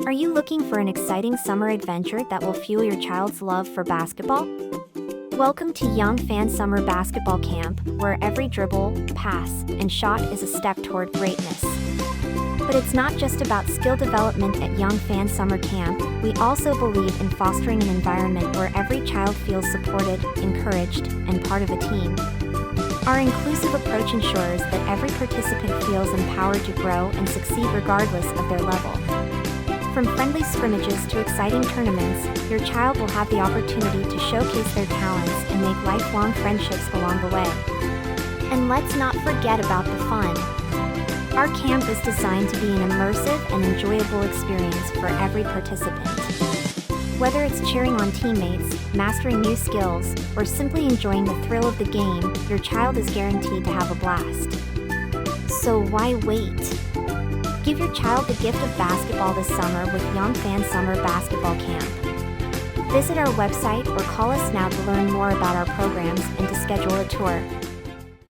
Are you looking for an exciting summer adventure that will fuel your child's love for basketball? Welcome to Young Fan Summer Basketball Camp, where every dribble, pass, and shot is a step toward greatness. But it's not just about skill development at Young Fan Summer Camp. We also believe in fostering an environment where every child feels supported, encouraged, and part of a team. Our inclusive approach ensures that every participant feels empowered to grow and succeed regardless of their level. From friendly scrimmages to exciting tournaments, your child will have the opportunity to showcase their talents and make lifelong friendships along the way. And let's not forget about the fun. Our camp is designed to be an immersive and enjoyable experience for every participant. Whether it's cheering on teammates, mastering new skills, or simply enjoying the thrill of the game, your child is guaranteed to have a blast. So why wait? Give your child the gift of basketball this summer with Young Fan Summer Basketball Camp. Visit our website or call us now to learn more about our programs and to schedule a tour.